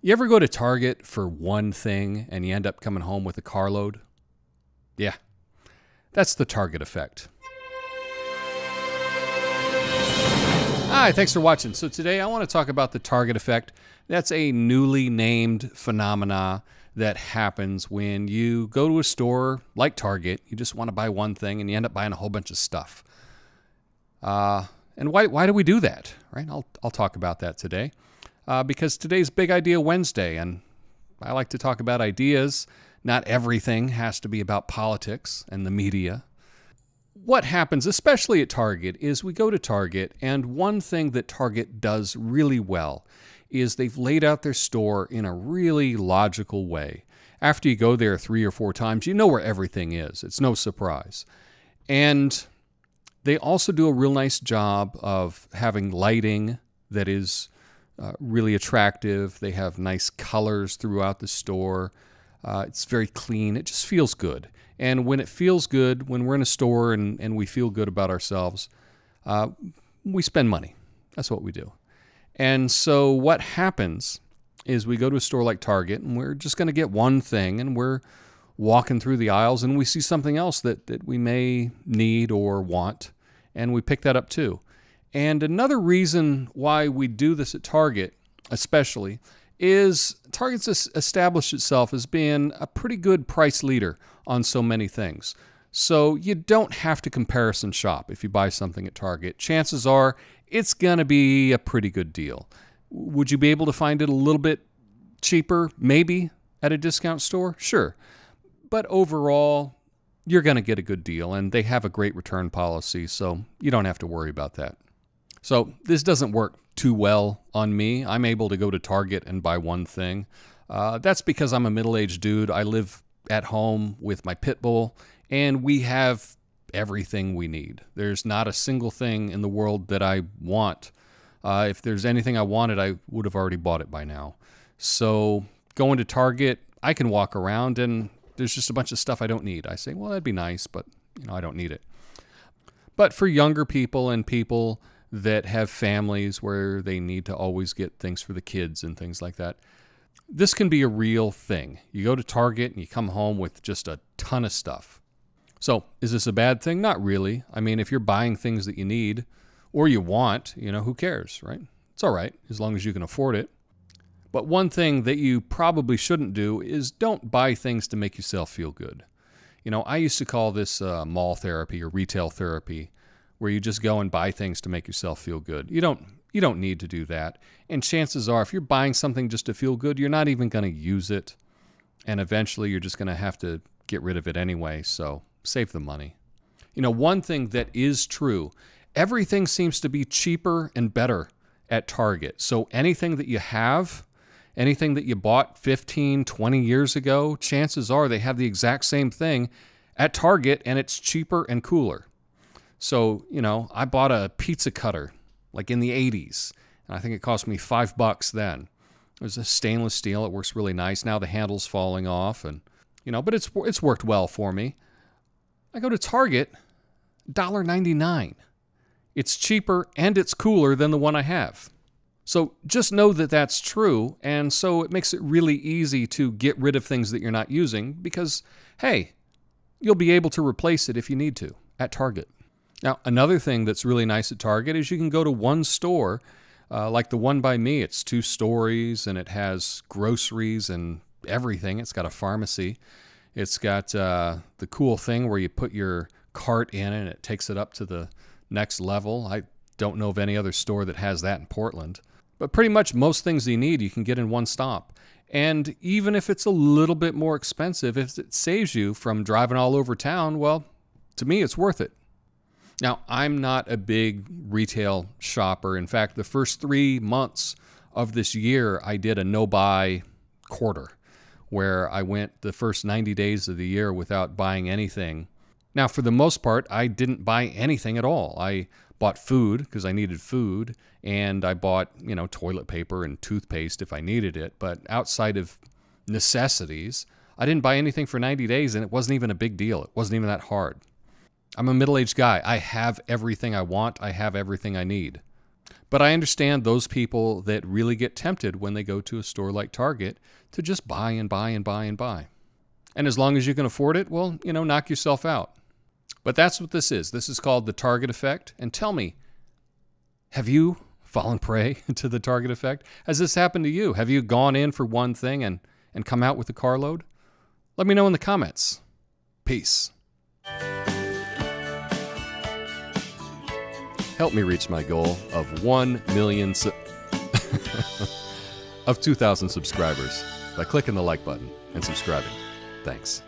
You ever go to Target for one thing and you end up coming home with a carload? Yeah, that's the Target effect. Hi, thanks for watching. So today I want to talk about the Target effect. That's a newly named phenomena that happens when you go to a store like Target. You just want to buy one thing and you end up buying a whole bunch of stuff. And why do we do that? Right? I'll talk about that today. Because today's Big Idea Wednesday, and I like to talk about ideas. Not everything has to be about politics and the media. What happens, especially at Target, is we go to Target, and one thing that Target does really well is they've laid out their store in a really logical way. After you go there 3 or 4 times, you know where everything is. It's no surprise. And they also do a real nice job of having lighting that is really attractive. They have nice colors throughout the store. It's very clean. It just feels good. And when it feels good, when we're in a store and we feel good about ourselves, we spend money. That's what we do. And so what happens is we go to a store like Target and we're just going to get one thing, and we're walking through the aisles and we see something else that we may need or want, and we pick that up too. And another reason why we do this at Target, especially, is Target's established itself as being a pretty good price leader on so many things. So you don't have to comparison shop if you buy something at Target. Chances are it's going to be a pretty good deal. Would you be able to find it a little bit cheaper, maybe, at a discount store? Sure. But overall, you're going to get a good deal, and they have a great return policy, so you don't have to worry about that. So this doesn't work too well on me. I'm able to go to Target and buy one thing. That's because I'm a middle-aged dude. I live at home with my pit bull, and we have everything we need. There's not a single thing in the world that I want. If there's anything I wanted, I would have already bought it by now. So going to Target, I can walk around and there's just a bunch of stuff I don't need. I say, well, that'd be nice, but I don't need it. But for younger people and people that have families where they need to always get things for the kids and things like that, this can be a real thing. You go to Target and you come home with just a ton of stuff. So is this a bad thing? Not really. I mean, if you're buying things that you need or you want, who cares, right? It's all right as long as you can afford it. But one thing that you probably shouldn't do is don't buy things to make yourself feel good. I used to call this mall therapy or retail therapy, where you just go and buy things to make yourself feel good. You don't need to do that. And chances are, if you're buying something just to feel good, you're not even going to use it. And eventually you're just going to have to get rid of it anyway, so save the money. One thing that is true, everything seems to be cheaper and better at Target. So anything that you have, anything that you bought 15, 20 years ago, chances are they have the exact same thing at Target, and it's cheaper and cooler. So, I bought a pizza cutter like in the 80s, and I think it cost me $5 then. It was a stainless steel. It works really nice. Now the handle's falling off, and but it's worked well for me. I go to Target, $1.99. It's cheaper and it's cooler than the one I have. So just know that that's true, and so it makes it really easy to get rid of things that you're not using because, hey, you'll be able to replace it if you need to at Target. Now, another thing that's really nice at Target is you can go to one store, like the one by me. It's 2 stories, and it has groceries and everything. It's got a pharmacy. It's got the cool thing where you put your cart in and it takes it up to the next level. I don't know of any other store that has that in Portland. But pretty much most things you need, you can get in one stop. And even if it's a little bit more expensive, if it saves you from driving all over town, well, to me, it's worth it. Now, I'm not a big retail shopper. In fact, the first 3 months of this year, I did a no-buy quarter, where I went the first 90 days of the year without buying anything. Now, for the most part, I didn't buy anything at all. I bought food because I needed food, and I bought, toilet paper and toothpaste if I needed it. But outside of necessities, I didn't buy anything for 90 days, and it wasn't even a big deal. It wasn't even that hard. I'm a middle-aged guy. I have everything I want. I have everything I need. But I understand those people that really get tempted when they go to a store like Target to just buy and buy and buy and buy. And as long as you can afford it, well, knock yourself out. But that's what this is. This is called the target effect. And tell me, have you fallen prey to the target effect? Has this happened to you? Have you gone in for one thing and come out with a carload? Let me know in the comments. Peace. Help me reach my goal of 1 million of 2,000 subscribers by clicking the like button and subscribing. Thanks.